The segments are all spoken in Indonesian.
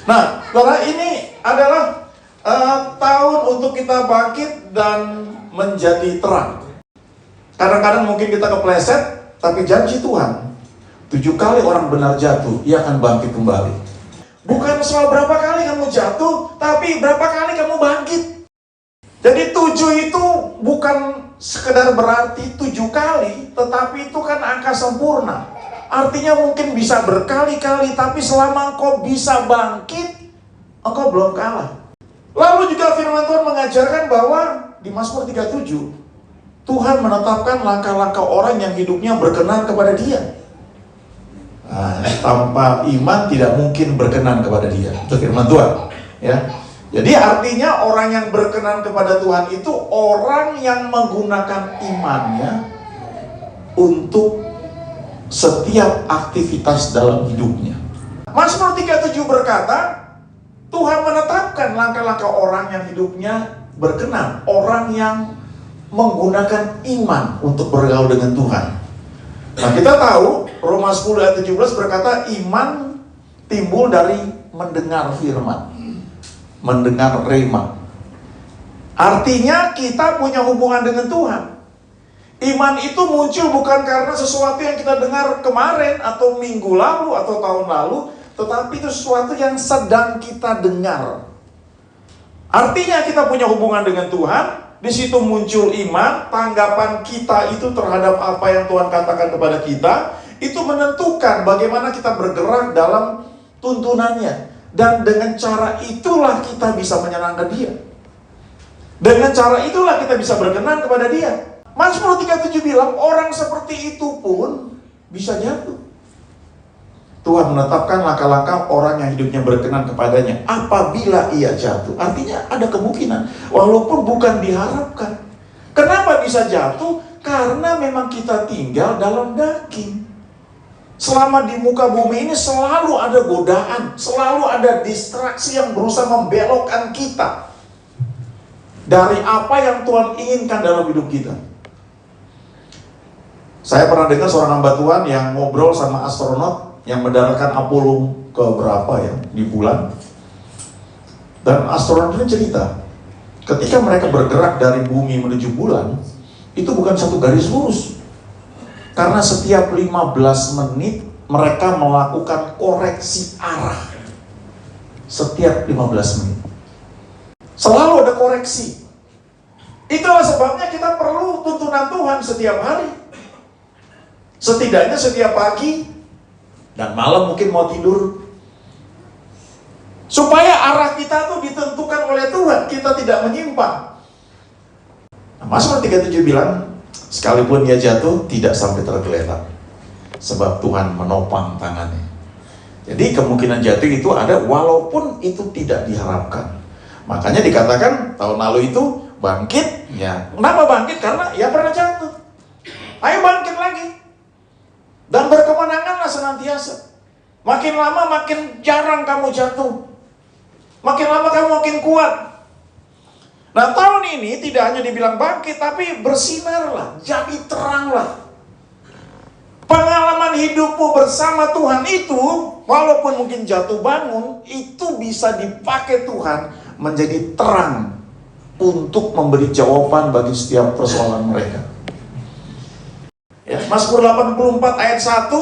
Nah, saudara, ini adalah tahun untuk kita bangkit dan menjadi terang. Kadang-kadang mungkin kita kepleset, tapi janji Tuhan, 7 kali orang benar jatuh, ia akan bangkit kembali. Bukan soal berapa kali kamu jatuh, tapi berapa kali kamu bangkit. Jadi 7 itu bukan sekedar berarti 7 kali, tetapi itu kan angka sempurna. Artinya mungkin bisa berkali-kali, tapi selama engkau bisa bangkit, engkau belum kalah. Lalu juga firman Tuhan mengajarkan bahwa di Mazmur 37, Tuhan menetapkan langkah-langkah orang yang hidupnya berkenan kepada Dia. Nah, tanpa iman tidak mungkin berkenan kepada Dia. Itu firman Tuhan. Ya. Jadi artinya orang yang berkenan kepada Tuhan itu orang yang menggunakan imannya untuk setiap aktivitas dalam hidupnya. Mazmur 37 berkata, Tuhan menetapkan langkah-langkah orang yang hidupnya berkenan, orang yang menggunakan iman untuk bergaul dengan Tuhan. Nah, kita tahu Roma 10 ayat 17 berkata iman timbul dari mendengar firman, mendengar rema. Artinya kita punya hubungan dengan Tuhan. Iman itu muncul bukan karena sesuatu yang kita dengar kemarin atau minggu lalu atau tahun lalu, tetapi itu sesuatu yang sedang kita dengar. Artinya kita punya hubungan dengan Tuhan. Di situ muncul iman, tanggapan kita itu terhadap apa yang Tuhan katakan kepada kita, itu menentukan bagaimana kita bergerak dalam tuntunannya. Dan dengan cara itulah kita bisa menyenangkan Dia. Dengan cara itulah kita bisa berkenan kepada Dia. Mazmur 37 bilang orang seperti itu pun bisa jatuh. Tuhan menetapkan langkah-langkah orang yang hidupnya berkenan kepadanya apabila ia jatuh. Artinya ada kemungkinan, walaupun bukan diharapkan. Kenapa bisa jatuh? Karena memang kita tinggal dalam daging. Selama di muka bumi ini selalu ada godaan, selalu ada distraksi yang berusaha membelokkan kita dari apa yang Tuhan inginkan dalam hidup kita. Saya pernah dengar seorang hamba Tuhan yang ngobrol sama astronot yang mendaratkan Apollo ke berapa ya di bulan. Dan astronot ini cerita, ketika mereka bergerak dari bumi menuju bulan, itu bukan satu garis lurus. Karena setiap 15 menit mereka melakukan koreksi arah. Setiap 15 menit. Selalu ada koreksi. Itulah sebabnya kita perlu tuntunan Tuhan setiap hari. Setidaknya setiap pagi dan malam mungkin mau tidur. Supaya arah kita tuh ditentukan oleh Tuhan, kita tidak menyimpang. Nah, Mazmur 37 bilang, sekalipun dia jatuh, tidak sampai tergeletak. Sebab Tuhan menopang tangannya. Jadi kemungkinan jatuh itu ada walaupun itu tidak diharapkan. Makanya dikatakan tahun lalu itu bangkit. Ya. Kenapa bangkit? Karena ya pernah jatuh. Ayo bangkit lagi. Dan berkemenanganlah senantiasa. Makin lama makin jarang kamu jatuh. Makin lama kamu makin kuat. Nah, tahun ini tidak hanya dibilang bangkit, tapi bersinarlah, jadi teranglah. Pengalaman hidupmu bersama Tuhan itu, walaupun mungkin jatuh bangun, itu bisa dipakai Tuhan menjadi terang untuk memberi jawaban bagi setiap persoalan mereka. Ya, Mazmur 84 ayat 1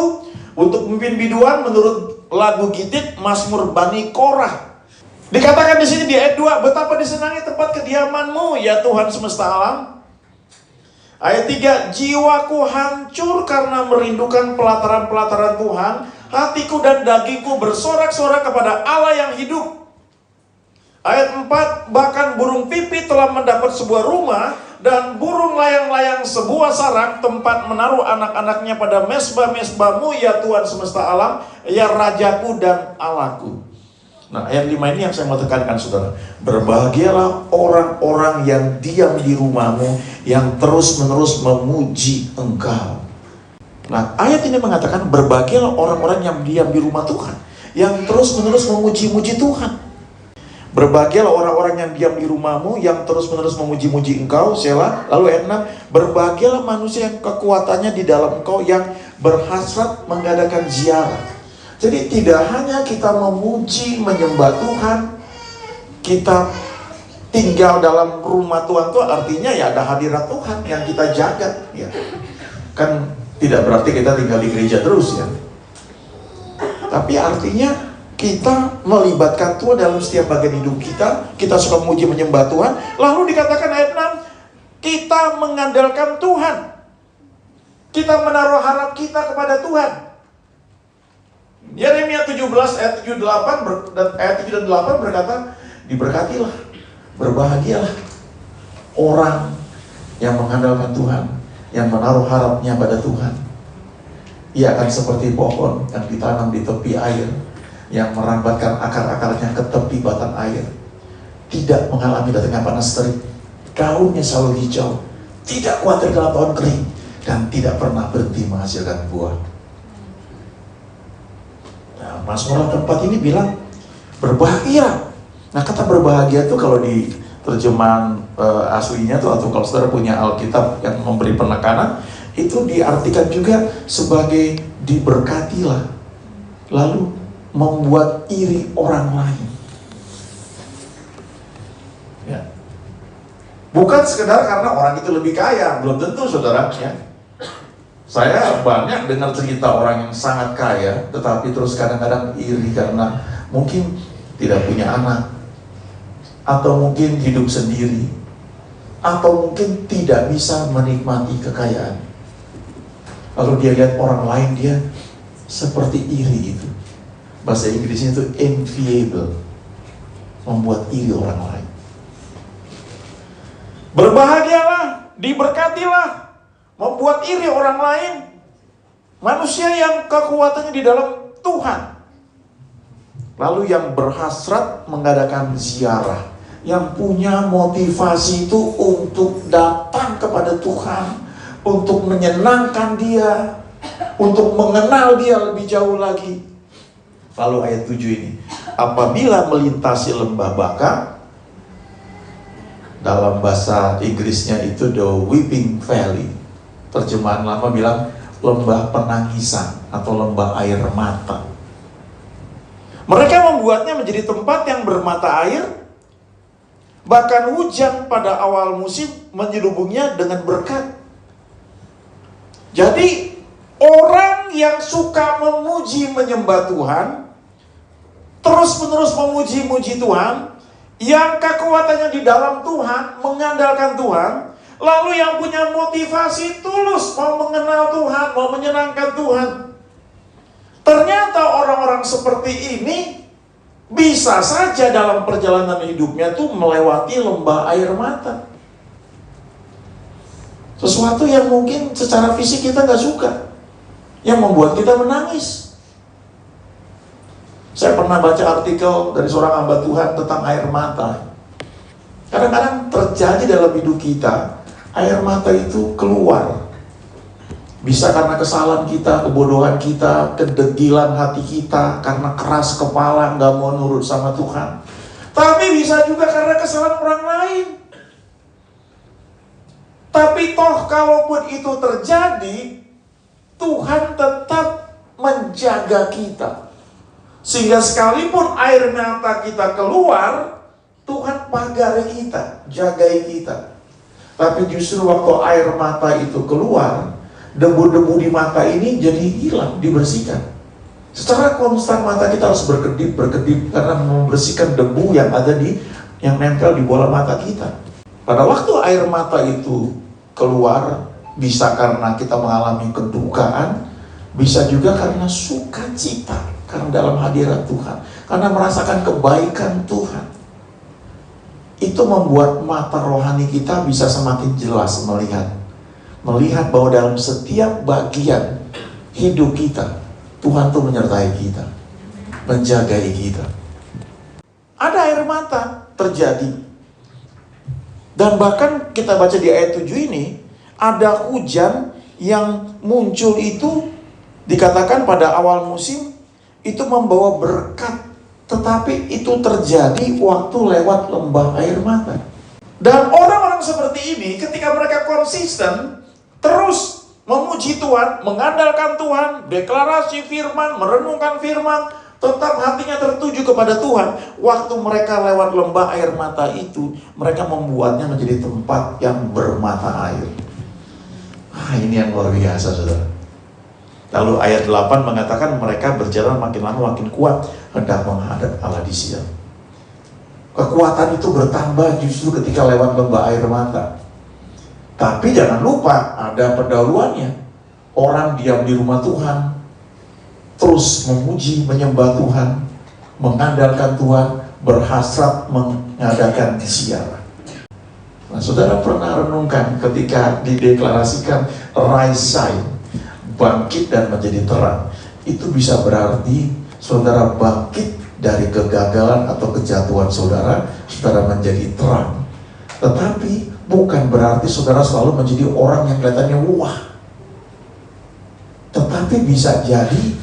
untuk pemimpin biduan menurut lagu Gitit Mazmur Bani Korah. Dikatakan di sini di ayat 2, betapa disenangi tempat kediamanmu ya Tuhan semesta alam. Ayat 3, jiwaku hancur karena merindukan pelataran-pelataran Tuhan, hatiku dan dagingku bersorak-sorak kepada Allah yang hidup. Ayat 4, bahkan burung pipit telah mendapat sebuah rumah, dan burung layang-layang sebuah sarang tempat menaruh anak-anaknya pada mesbah-mesbahmu ya Tuhan semesta alam, ya Rajaku dan Allahku. Nah, ayat 5 ini yang saya mau tekankan saudara. Berbahagialah orang-orang yang diam di rumahmu, yang terus-menerus memuji engkau. Nah, ayat ini mengatakan berbahagialah orang-orang yang diam di rumah Tuhan, yang terus-menerus memuji-muji Tuhan. Berbahagialah orang-orang yang diam di rumahmu, yang terus-menerus memuji-muji engkau, Selah. Lalu ayat 6, berbahagialah manusia yang kekuatannya di dalam engkau, yang berhasrat mengadakan ziarah. Jadi tidak hanya kita memuji, menyembah Tuhan, kita tinggal dalam rumah Tuhan itu artinya ya ada hadirat Tuhan yang kita jaga, ya. Kan tidak berarti kita tinggal di gereja terus, ya. Tapi artinya kita melibatkan Tuhan dalam setiap bagian hidup kita. Kita suka memuji, menyembah Tuhan. Lalu dikatakan ayat 6, kita mengandalkan Tuhan. Kita menaruh harap kita kepada Tuhan. Yeremia 17 ayat 7 dan 8 berkata, diberkatilah, berbahagialah orang yang mengandalkan Tuhan, yang menaruh harapnya pada Tuhan. Ia akan seperti pohon yang ditanam di tepi air, yang merambatkan akar-akarnya ke tepi batang air, tidak mengalami datangnya panas terik, daunnya selalu hijau, tidak khawatir dalam tahun kering, dan tidak pernah berhenti menghasilkan buah. Nah, Mazmur 4 ini bilang berbahagia. Nah, kata berbahagia itu kalau di terjemahan aslinya tuh, atau kalau saudara punya Alkitab yang memberi penekanan, itu diartikan juga sebagai diberkatilah, lalu membuat iri orang lain. Ya. Bukan sekedar karena orang itu lebih kaya, belum tentu saudara, ya. Saya banyak dengar cerita orang yang sangat kaya, tetapi terus kadang-kadang iri karena mungkin tidak punya anak, atau mungkin hidup sendiri, atau mungkin tidak bisa menikmati kekayaan. Lalu dia lihat orang lain, dia seperti iri itu. Bahasa Inggrisnya itu enviable, membuat iri orang lain. Berbahagialah, diberkatilah, membuat iri orang lain, manusia yang kekuatannya di dalam Tuhan. Lalu yang berhasrat mengadakan ziarah, yang punya motivasi itu untuk datang kepada Tuhan, untuk menyenangkan Dia, untuk mengenal Dia lebih jauh lagi. Lalu ayat 7 ini, apabila melintasi lembah baka, dalam bahasa Inggrisnya itu the weeping valley, terjemahan lama bilang lembah penangisan atau lembah air mata. Mereka membuatnya menjadi tempat yang bermata air. Bahkan hujan pada awal musim menyelubungnya dengan berkat. Jadi orang yang suka memuji menyembah Tuhan, terus-menerus memuji-muji Tuhan, yang kekuatannya di dalam Tuhan, mengandalkan Tuhan, lalu yang punya motivasi tulus mau mengenal Tuhan, mau menyenangkan Tuhan. Ternyata orang-orang seperti ini bisa saja dalam perjalanan hidupnya tuh melewati lembah air mata. Sesuatu yang mungkin secara fisik kita gak suka, yang membuat kita menangis. Saya pernah baca artikel dari seorang hamba Tuhan tentang air mata. Kadang-kadang terjadi dalam hidup kita, air mata itu keluar. Bisa karena kesalahan kita, kebodohan kita, kedegilan hati kita, karena keras kepala, gak mau nurut sama Tuhan. Tapi bisa juga karena kesalahan orang lain. Tapi toh kalaupun itu terjadi, Tuhan tetap menjaga kita. Sehingga sekalipun air mata kita keluar, Tuhan pagari kita, jagai kita. Tapi justru waktu air mata itu keluar, debu-debu di mata ini jadi hilang, dibersihkan. Secara konstan mata kita harus berkedip karena membersihkan debu yang ada yang nempel di bola mata kita. Pada waktu air mata itu keluar, bisa karena kita mengalami kedukaan, bisa juga karena sukacita, karena dalam hadirat Tuhan, karena merasakan kebaikan Tuhan. Itu membuat mata rohani kita bisa semakin jelas melihat bahwa dalam setiap bagian hidup kita, Tuhan tuh menyertai kita, menjagai kita. Ada air mata terjadi. Dan bahkan kita baca di ayat 7 ini, ada hujan yang muncul itu dikatakan pada awal musim, itu membawa berkat. Tetapi itu terjadi waktu lewat lembah air mata. Dan orang-orang seperti ini ketika mereka konsisten terus memuji Tuhan, mengandalkan Tuhan, deklarasi firman, merenungkan firman, tetap hatinya tertuju kepada Tuhan. Waktu mereka lewat lembah air mata itu, mereka membuatnya menjadi tempat yang bermata air. Ini yang luar biasa, saudara. Lalu ayat 8 mengatakan mereka berjalan makin lama makin kuat, hendak menghadap Allah di Sion. Kekuatan itu bertambah justru ketika lewat lembah air mata. Tapi jangan lupa ada pendahuluannya. Orang diam di rumah Tuhan, terus memuji, menyembah Tuhan, mengandalkan Tuhan, berhasrat mengadakan ziarah. Nah, saudara pernah renungkan ketika dideklarasikan Rise, bangkit dan menjadi terang. Itu bisa berarti saudara bangkit dari kegagalan atau kejatuhan saudara menjadi terang. Tetapi bukan berarti saudara selalu menjadi orang yang kelihatannya wah. Tetapi bisa jadi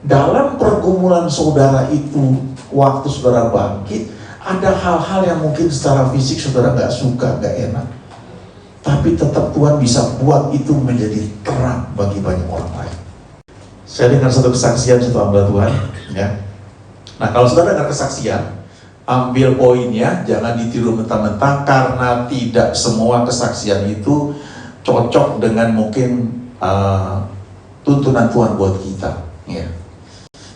dalam pergumulan saudara itu, waktu saudara bangkit, ada hal-hal yang mungkin secara fisik saudara gak suka, gak enak. Tapi tetap Tuhan bisa buat itu menjadi terang bagi banyak orang lain. Saya dengar satu kesaksian satu hamba Tuhan, ya. Nah, kalau saudara dengar kesaksian, ambil poinnya, jangan ditiru mentah-mentah, karena tidak semua kesaksian itu cocok dengan mungkin tuntunan Tuhan buat kita, ya.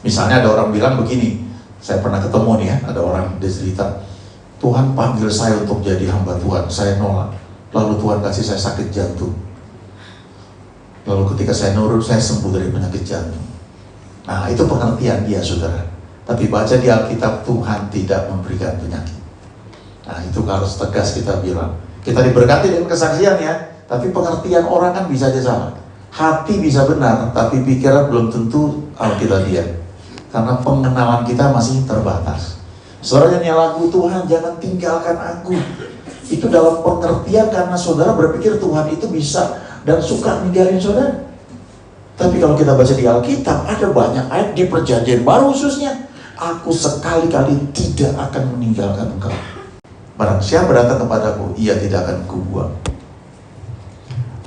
Misalnya ada orang bilang begini, saya pernah ketemu nih ya, ada orang dia cerita, Tuhan panggil saya untuk jadi hamba Tuhan, saya nolak. Lalu Tuhan kasih saya sakit jantung. Lalu ketika saya nurut, saya sembuh dari penyakit jantung. Nah, itu pengertian dia, saudara. Tapi baca di Alkitab, Tuhan tidak memberikan penyakit. Nah, itu harus tegas kita bilang. Kita diberkati dengan kesaksian ya, tapi pengertian orang kan bisa aja salah. Hati bisa benar, tapi pikiran belum tentu Alkitab dia. Karena pengenalan kita masih terbatas. Saudara nyanyi lagu, Tuhan jangan tinggalkan aku. Itu dalam pengertian karena saudara berpikir Tuhan itu bisa dan suka ninggalin saudara. Tapi kalau kita baca di Alkitab, ada banyak ayat di perjanjian baru khususnya, aku sekali-kali tidak akan meninggalkan engkau. Barang siapa datang kepadaku, ia tidak akan kubuang.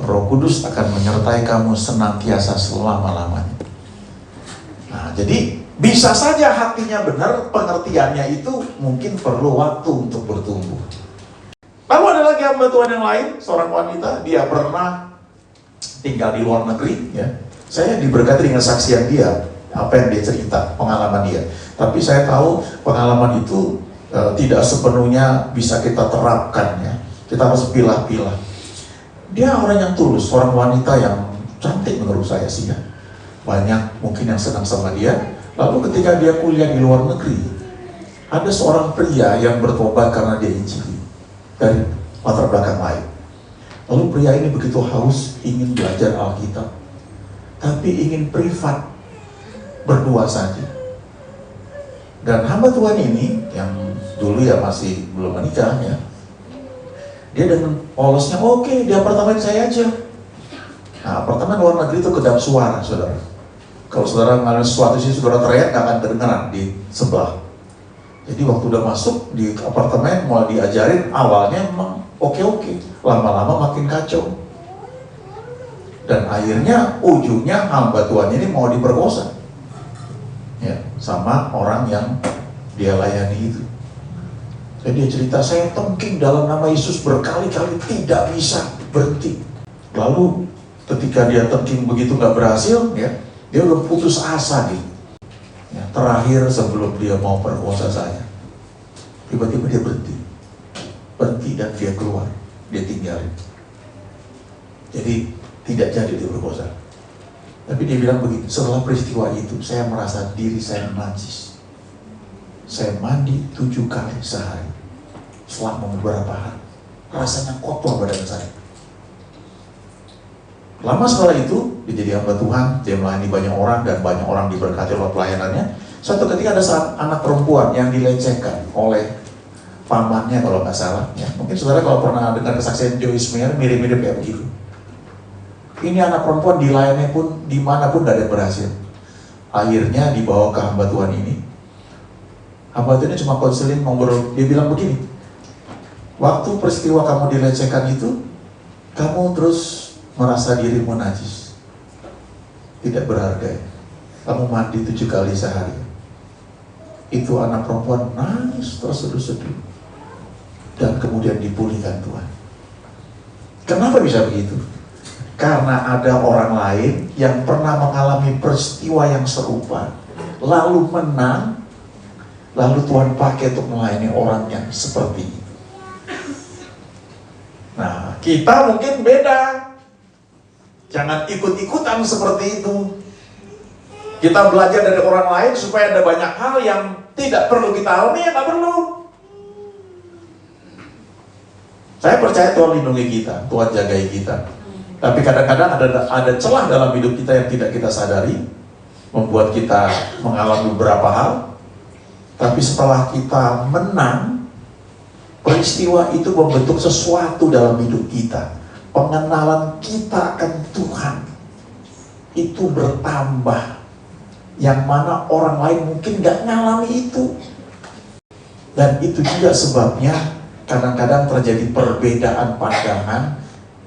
Roh Kudus akan menyertai kamu senantiasa selama-lamanya. Nah, jadi bisa saja hatinya benar, pengertiannya itu mungkin perlu waktu untuk bertumbuh. Lalu ada lagi hamba Tuhan yang lain, seorang wanita, dia pernah tinggal di luar negeri, ya. Saya diberkati dengan saksian dia, apa yang dia cerita, pengalaman dia. Tapi saya tahu pengalaman itu tidak sepenuhnya bisa kita terapkan, ya. Kita harus pilah-pilah. Dia orang yang tulus, seorang wanita yang cantik menurut saya sih, ya. Banyak mungkin yang senang sama dia. Lalu ketika dia kuliah di luar negeri, ada seorang pria yang bertobat karena dia injili dari latar belakang lain. Lalu pria ini begitu haus ingin belajar Alkitab, tapi ingin privat, berdua saja. Dan hamba Tuhan ini yang dulu ya masih belum menikah, ya, dia dengan polosnya, oke, di apartemen saya aja. Nah, apartemen luar negeri itu kedap suara, saudara. Kalau saudara mengalami sesuatu sih, saudara teriak, gak akan kedengeran di sebelah. Jadi waktu udah masuk di apartemen, mulai diajarin, awalnya memang oke-oke, lama-lama makin kacau. Dan akhirnya, ujungnya hamba Tuhan ini mau diperkosa, ya, sama orang yang dia layani itu. Jadi dia cerita, saya tengking dalam nama Yesus berkali-kali tidak bisa berhenti. Lalu ketika dia tengking begitu gak berhasil, ya, dia udah putus asa nih. Ya, terakhir sebelum dia mau perkosa saya, tiba-tiba dia berhenti dan dia keluar, dia tinggalin. Jadi tidak jadi dia perkosa. Tapi dia bilang begini, setelah peristiwa itu saya merasa diri saya najis. Saya mandi 7 kali sehari selama beberapa hari, rasanya kotor badan saya. Lama setelah itu, dia jadi hamba Tuhan, dia melayani banyak orang dan banyak orang diberkati oleh pelayanannya. Suatu ketika ada anak perempuan yang dilecehkan oleh pamannya kalau nggak salah. Ya. Mungkin saudara kalau pernah dengar kesaksian Joyce Meyer, mirip-mirip kayak begitu. Ini anak perempuan dilayani pun, dimanapun nggak ada yang berhasil. Akhirnya dibawa ke hamba Tuhan ini. Hamba Tuhan ini cuma konseling, ngobrol. Dia bilang begini, waktu peristiwa kamu dilecehkan itu, kamu terus merasa dirimu najis, tidak berharga. Kamu mandi 7 kali sehari. Itu anak perempuan nangis terseduh-seduh, dan kemudian dipulihkan Tuhan. Kenapa bisa begitu? Karena ada orang lain yang pernah mengalami peristiwa yang serupa, lalu menang, lalu Tuhan pakai untuk melayani orang yang seperti itu. Nah, kita mungkin beda. Jangan ikut-ikutan seperti itu. Kita belajar dari orang lain supaya ada banyak hal yang tidak perlu kita alami, ya nggak perlu. Saya percaya Tuhan lindungi kita, Tuhan jagai kita. Tapi kadang-kadang ada celah dalam hidup kita yang tidak kita sadari, membuat kita mengalami beberapa hal. Tapi setelah kita menang, peristiwa itu membentuk sesuatu dalam hidup kita. Pengenalan kita akan Tuhan itu bertambah, yang mana orang lain mungkin gak ngalami itu. Dan itu juga sebabnya kadang-kadang terjadi perbedaan pandangan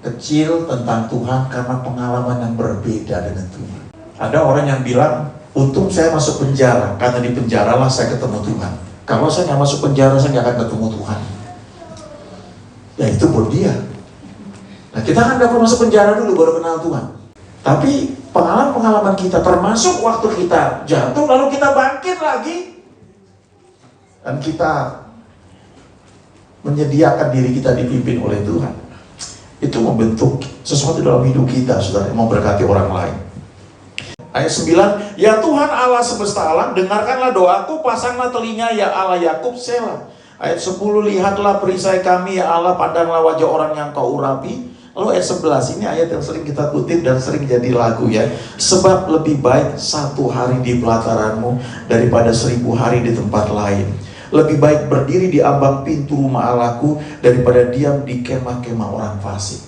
kecil tentang Tuhan karena pengalaman yang berbeda dengan Tuhan. Ada orang yang bilang, untung saya masuk penjara, karena di penjara lah saya ketemu Tuhan. Kalau saya gak masuk penjara, saya gak akan ketemu Tuhan. Ya itu buat dia. Nah, kita kan dapat masuk penjara dulu baru kenal Tuhan. Tapi pengalaman-pengalaman kita, termasuk waktu kita jatuh lalu kita bangkit lagi, dan kita menyediakan diri kita dipimpin oleh Tuhan, itu membentuk sesuatu dalam hidup kita, saudara, yang memberkati orang lain. Ayat 9, ya Tuhan Allah semesta alam, dengarkanlah doaku, pasanglah telinga ya Allah Yakub, Selah. Ayat 10, lihatlah perisai kami ya Allah, pandanglah wajah orang yang kau urapi. Lalu ayat 11, ini ayat yang sering kita kutip dan sering jadi lagu ya. Sebab lebih baik 1 hari di pelataranmu daripada 1000 hari di tempat lain. Lebih baik berdiri di ambang pintu rumah Allahku daripada diam di kemah-kemah orang fasik.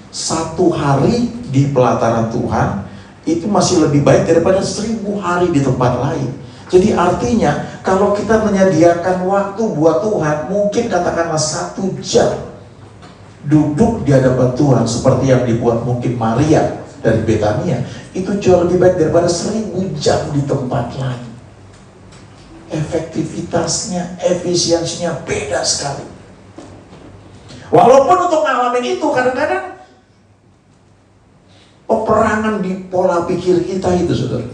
1 hari di pelataran Tuhan itu masih lebih baik daripada 1000 hari di tempat lain. Jadi artinya kalau kita menyediakan waktu buat Tuhan, mungkin katakanlah 1 jam duduk di hadapan Tuhan seperti yang dibuat mungkin Maria dari Betania, itu jauh lebih baik daripada 1000 jam di tempat lain. Efektivitasnya, efisiensinya beda sekali. Walaupun untuk ngalamin itu kadang-kadang peperangan di pola pikir kita itu, saudara.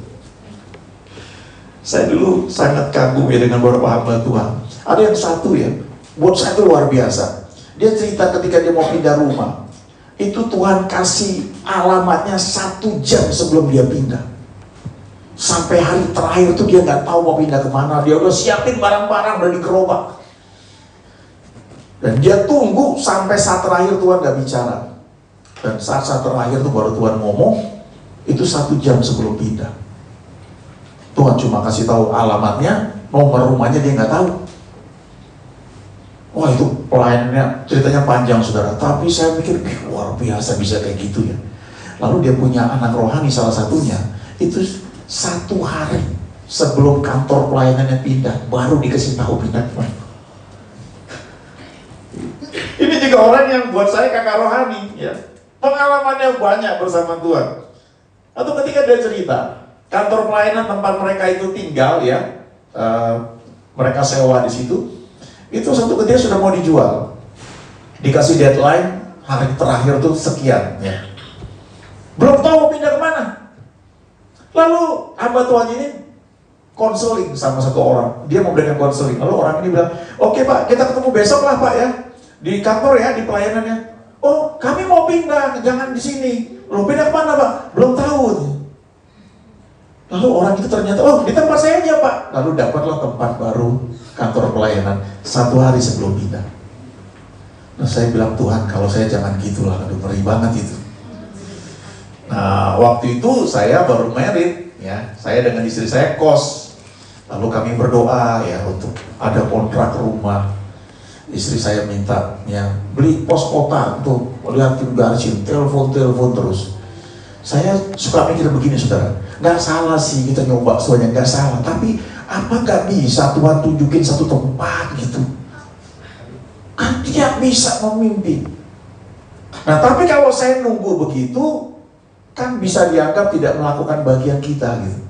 Saya dulu sangat kagum ya dengan beberapa hamba Tuhan. Ada yang satu ya, buat saya itu luar biasa. Dia cerita ketika dia mau pindah rumah, itu Tuhan kasih alamatnya 1 jam sebelum dia pindah. Sampai hari terakhir tuh dia nggak tahu mau pindah kemana. Dia udah siapin barang-barang, udah di gerobak. Dan dia tunggu sampai saat terakhir Tuhan nggak bicara. Dan saat terakhir tuh baru Tuhan ngomong, itu 1 jam sebelum pindah. Tuhan cuma kasih tahu alamatnya, nomor rumahnya dia nggak tahu. Wah, itu pelayanannya ceritanya panjang, saudara. Tapi saya pikir, luar biasa bisa kayak gitu ya. Lalu dia punya anak rohani salah satunya, itu 1 hari sebelum kantor pelayanannya pindah, baru dikasih tahu pindah kemana. Ini juga orang yang buat saya kakak rohani ya. Pengalamannya banyak bersama Tuhan. Atau ketika dia cerita, kantor pelayanan tempat mereka itu tinggal ya, mereka sewa di situ. Itu satu ketika sudah mau dijual, dikasih deadline hari terakhir tuh sekian ya. Belum tahu pindah kemana. Lalu hamba Tuhan ini konseling sama satu orang, dia memberikan konseling. Lalu orang ini bilang, oke Pak, kita ketemu besok lah Pak ya, di kantor ya, di pelayanannya. Oh, kami mau pindah, jangan di sini. Loh, pindah kemana Pak? Belum tahu. Lalu orang itu ternyata, oh di tempat saya aja Pak. Lalu dapatlah tempat baru, kantor pelayanan 1 hari sebelum pindah. Nah saya bilang, Tuhan kalau saya jangan gitulah, aduh ngeri banget itu. Nah waktu itu saya baru married ya, saya dengan istri saya kos. Lalu kami berdoa ya untuk ada kontrak rumah. Istri saya minta ya beli pos kota untuk lihatin bensin, telepon terus. Saya suka mikir begini saudara, nggak salah sih kita nyoba semuanya, nggak salah. Tapi apa nggak bisa Tuhan tunjukin satu tempat gitu? Kan dia bisa memimpin. Nah, tapi kalau saya nunggu begitu, kan bisa dianggap tidak melakukan bagian kita gitu.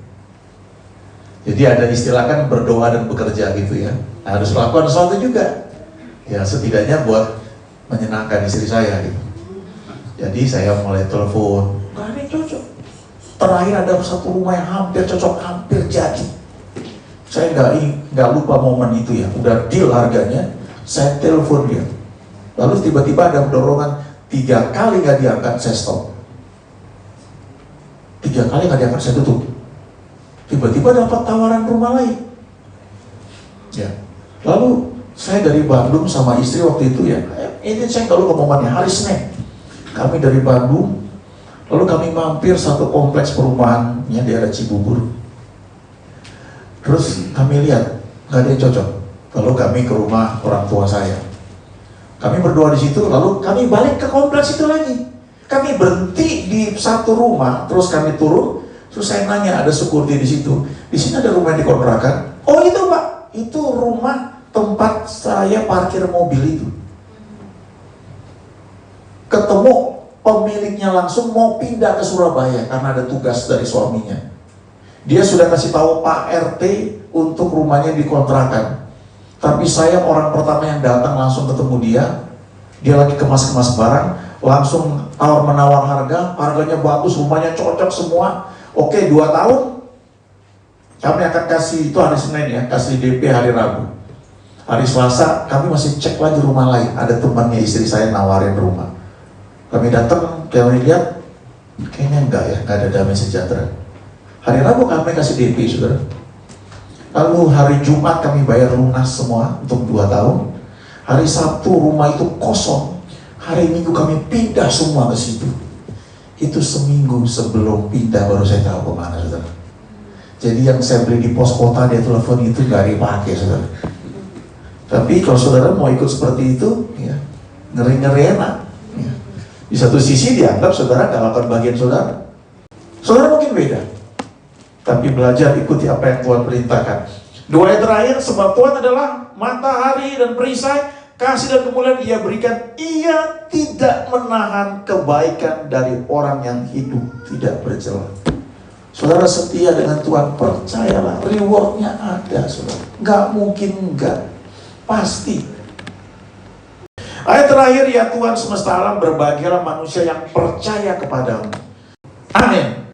Jadi ada istilah kan berdoa dan bekerja gitu ya. Harus melakukan sesuatu juga. Ya setidaknya buat menyenangkan istri saya gitu. Jadi saya mulai telepon, gak ada yang cocok. Terakhir ada satu rumah yang hampir cocok, hampir jadi. Saya nggak lupa momen itu ya. Udah deal harganya, saya telepon dia. Lalu tiba-tiba ada dorongan 3 kali nggak diangkat, saya stop. 3 kali nggak diangkat, saya tutup. Tiba-tiba dapat tawaran rumah lain. Ya. Lalu saya dari Bandung sama istri waktu itu ya, ini saya nggak lupa momennya, hari Senin. Kami dari Bandung, lalu kami mampir satu kompleks perumahan yang di daerah Cibubur. Terus kami lihat nggak ada yang cocok. Lalu kami ke rumah orang tua saya. Kami berdoa di situ, lalu kami balik ke kompleks itu lagi. Kami berhenti di satu rumah, terus kami turun. Terus saya nanya, ada security di situ. Di sini ada rumah yang dikontrakan. Oh itu Pak, itu rumah tempat saya parkir mobil itu. Ketemu pemiliknya langsung mau pindah ke Surabaya karena ada tugas dari suaminya. Dia sudah kasih tahu Pak RT untuk rumahnya dikontrakan. Tapi saya orang pertama yang datang langsung ketemu dia. Dia lagi kemas-kemas barang, langsung tawar-menawar harganya bagus, rumahnya cocok semua. Oke, 2 tahun kami akan kasih, itu hari Senin ya, kasih DP hari Rabu. Hari Selasa kami masih cek lagi rumah lain. Ada temannya istri saya nawarin rumah. Kami datang, kami lihat, kayaknya enggak ya, enggak ada Damai Sejahtera. Hari Rabu kami kasih DP, saudara. Lalu hari Jumat kami bayar lunas semua untuk 2 tahun. Hari Sabtu rumah itu kosong. Hari Minggu kami pindah semua ke situ. Itu seminggu sebelum pindah baru saya tahu kemana, saudara. Jadi yang saya beli di pos kota, dia telepon itu nggak dipakai, saudara. Tapi kalau saudara mau ikut seperti itu, ya ngeri-ngeri enak. Ya. Di satu sisi dianggap saudara nggak lakukan bagian saudara. Saudara mungkin beda, tapi belajar ikuti apa yang Tuhan perintahkan. Doa yang terakhir, sebab Tuhan adalah matahari dan perisai, kasih dan kemuliaan Ia berikan. Ia tidak menahan kebaikan dari orang yang hidup tidak bercela. Saudara setia dengan Tuhan, percayalah rewardnya ada, saudara. Nggak mungkin enggak, pasti. Ayat terakhir, ya Tuhan semesta alam, berbahagialah manusia yang percaya kepadamu. Amin.